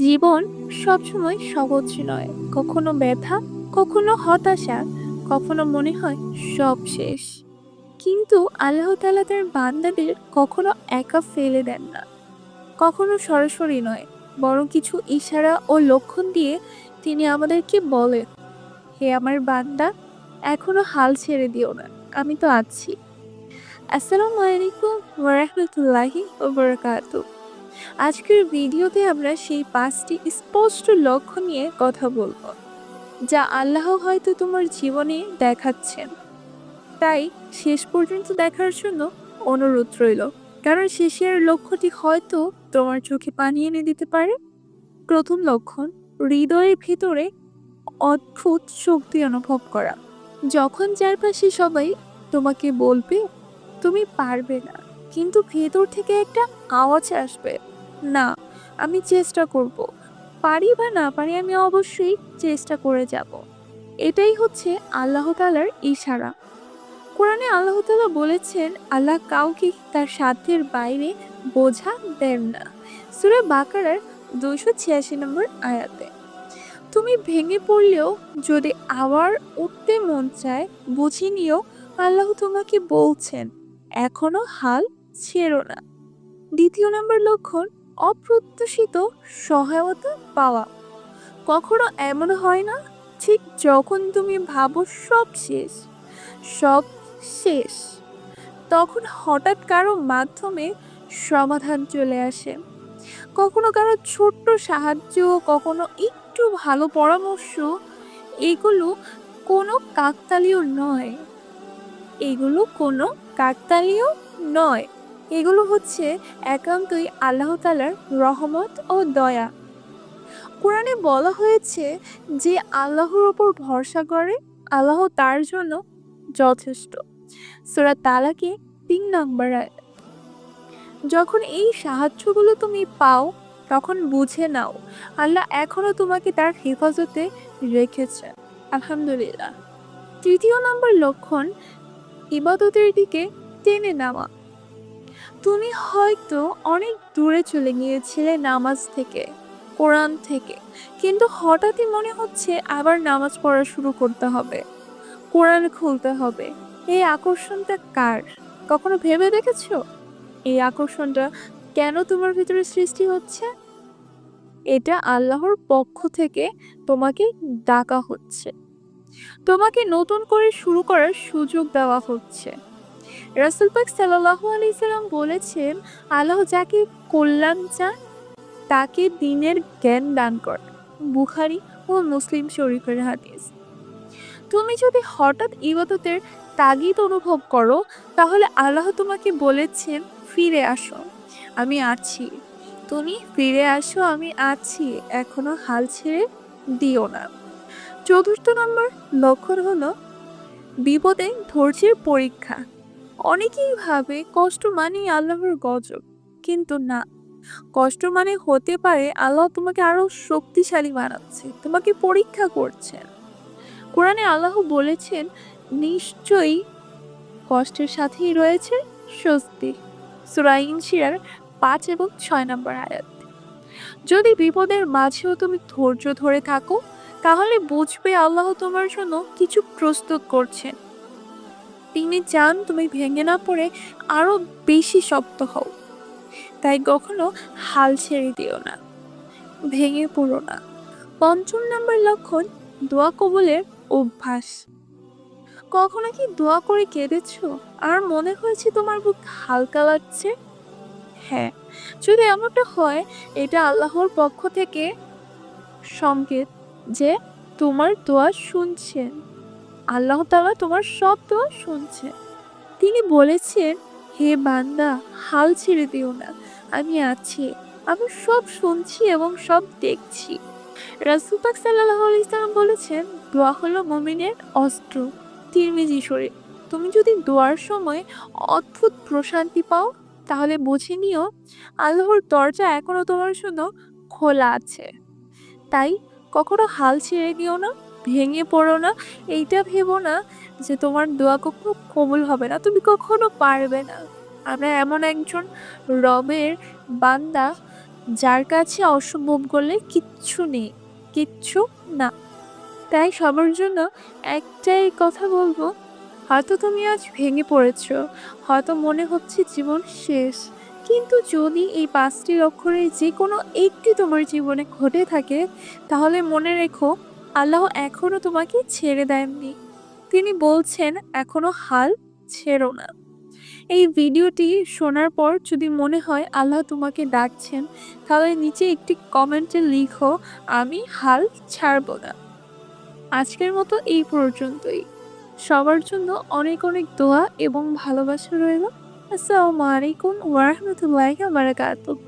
জীবন সবসময় সহজ নয়, কখনো ব্যথা, কখনো হতাশা, কখনো মনে হয় সব শেষ। কিন্তু আল্লাহ তাআলা তার বান্দাদের কখনো একা ফেলে দেন না। কখনো সরাসরি নয়, বরং কিছু ইশারা ও লক্ষণ দিয়ে তিনি আমাদেরকে বলেন, হে আমার বান্দা, এখনো হাল ছেড়ে দিও না, আমি তো আছি। আসসালামু আলাইকুম ওয়া রাহমাতুল্লাহি ওয়া বারাকাতুহু। আজকের ভিডিওতে আমরা সেই 5টি স্পষ্ট লক্ষ্য নিয়ে কথা বলবো, যা আল্লাহ হয়তো তোমার জীবনে দেখাচ্ছেন। তাই শেষ পর্যন্ত দেখার জন্য অনুরোধ রইল, কারণ শেষের লক্ষ্যটি হয়তো তোমার চোখে পানি এনে দিতে পারে। প্রথম লক্ষণ, হৃদয়ের ভিতরে অদ্ভুত শক্তি অনুভব করা। যখন চারপাশে সবাই তোমাকে বলবে তুমি পারবে না, কিন্তু ভেতর থেকে একটা আওয়াজ আসবে, না, আমি চেষ্টা করব, পারি বা না পারি আমি অবশ্যই চেষ্টা করে যাব। এটাই হচ্ছে আল্লাহ তাআলার ইশারা। কোরআনে আল্লাহ তাআলা বলেছেন, আল্লাহ কাউকে তার সাধ্যের বাইরে বোঝা দেন না। সূরা বাকারার 286 নম্বর আয়াতে। তুমি ভেঙে পড়লেও যদি আবার উঠতে মন চায়, বুঝে নিও আল্লাহ তোমাকে বলছেন, এখনো হাল ছেড়ো না। দ্বিতীয় নম্বর লক্ষণ, অপ্রত্যাশিত সহায়তা পাওয়া। কখনো এমন হয় না, ঠিক যখন তুমি ভাবো সব শেষ, সব শেষ, তখন হঠাৎ কারো মাধ্যমে সমাধান চলে আসে। কখনো কারো ছোট্ট সাহায্য, কখনো একটু ভালো পরামর্শ। এগুলো কোনো কাকতালীয় নয়, এগুলো কোনো কাকতালীয় নয়, এগুলো হচ্ছে একান্তই আল্লাহ তাআলার রহমত ও দয়া। কোরআনে বলা হয়েছে, যে আল্লাহর ওপর ভরসা করে আল্লাহ তার জন্য যথেষ্ট। সূরা তালাকে 3 নম্বর আয়াত। যখন এই সাহায্যগুলো তুমি পাও, তখন বুঝে নাও আল্লাহ এখনো তোমাকে তার হেফাজতে রেখেছে। আলহামদুলিল্লাহ। তৃতীয় নম্বর লক্ষণ, ইবাদতের দিকে টেনে নেওয়া। তুমি হয়তো অনেক দূরে চলে গিয়েছিলে নামাজ থেকে, কোরআন থেকে, কিন্তু হঠাৎই মনে হচ্ছে আবার নামাজ পড়া শুরু করতে হবে, কোরআন খুলতে হবে। এই আকর্ষণটা কার? কখনো ভেবে দেখেছো এই আকর্ষণটা কেন তোমার ভিতরে সৃষ্টি হচ্ছে? এটা আল্লাহর পক্ষ থেকে তোমাকে ডাকা হচ্ছে, তোমাকে নতুন করে শুরু করার সুযোগ দেওয়া হচ্ছে। রাসূল পাক সাল্লাল্লাহু আলাইহি সাল্লাম বলেছেন, আল্লাহ যাকে কল্যাণ চান তাকে দ্বীনের জ্ঞান দান করেন। বুখারী ও মুসলিম শরীফের হাদিস। তুমি যদি হঠাৎ ইবাদতের তাগিদ অনুভব করো, তাহলে আল্লাহ তোমাকে বলেছেন, ফিরে আসো, আমি আছি। তুমি ফিরে আসো, আমি আছি, এখনো হাল ছেড়ে দিও না। চতুর্থ নম্বর লক্ষণ হলো বিপদে ধৈর্যের পরীক্ষা। অনেকেই ভাবে কষ্ট মানেই আল্লাহর গজব, কিন্তু না, কষ্ট মানে হতে পারে আল্লাহ তোমাকে আরো শক্তিশালী বানাচ্ছে, তোমাকে পরীক্ষা করছেন। কোরআনে আল্লাহ বলেছেন, নিশ্চয়ই কষ্টের সাথেই রয়েছে স্বস্তি। সূরা ইনশিরার 5 এবং 6 নম্বর আয়াত। যদি বিপদের মাঝেও তুমি ধৈর্য ধরে থাকো, তাহলে বুঝবে আল্লাহ তোমার জন্য কিছু প্রস্তুত করছেন। তিনি চান তুমি ভেঙে না পড়ে আরো বেশি শক্ত হও। তাই কখনো হাল ছেড়ে দিও না, ভেঙে পড়ো না। পঞ্চম নম্বর লক্ষণ, দোয়া কবুলের অভ্যাস। কখনো কি দোয়া করে কেঁদেছো আর মনে হয়েছে তোমার বুক হালকা লাগছে? হ্যাঁ, যদি এমনটা হয়, এটা আল্লাহর পক্ষ থেকে সংকেত যে তোমার দোয়া শুনছেন। আল্লাহ তাআলা তোমার সব দোয়া শুনছেন। তিনি বলেছেন, হে বান্দা, হাল ছেড়ে দিও না, আমি আছি, আমি সব শুনছি এবং সব দেখছি। রাসূল পাক সাল্লাল্লাহু আলাইহি সাল্লাম বলেছেন, দোয়া হলো মুমিনের অস্ত্র। তিরমিজি শরীফ। তুমি যদি দোয়ার সময় অদ্ভুত প্রশান্তি পাও, তাহলে বুঝে নিও আল্লাহর দরজা এখনো তোমার জন্য খোলা আছে। তাই কখনো হাল ছেড়ে দিও না, ভেঙে পড়ো না। এইটা ভেবো না যে তোমার দোয়া কখনো কবুল হবে না, তুমি কখনো পারবে না। আমরা এমন একজন রবের বান্দা, যার কাছে অসম্ভব করলে কিচ্ছু নেই, কিচ্ছু না। তাই সবার জন্য একটাই কথা বলবো, হয়তো তুমি আজ ভেঙে পড়েছো, হয়তো মনে হচ্ছে জীবন শেষ, কিন্তু যদি এই ৫টি অক্ষরে যে কোনো একটি তোমার জীবনে ঘটে থাকে, তাহলে মনে রেখো আল্লাহ এখনো তোমাকে ছেড়ে দেননি। তিনি বলছেন এখনো হাল ছেড়ো না। এই ভিডিওটি শোনার পর যদি মনে হয় আল্লাহ তোমাকে ডাকছেন, তাহলে নিচে একটি কমেন্টে লিখো, আমি হাল ছাড়বো না। আজকের মতো এই পর্যন্তই। সবার জন্য অনেক অনেক দোয়া এবং ভালোবাসা রইল। আসসালামু আলাইকুম ওয়া রাহমাতুল্লাহি ওয়া বারাকাতুহু।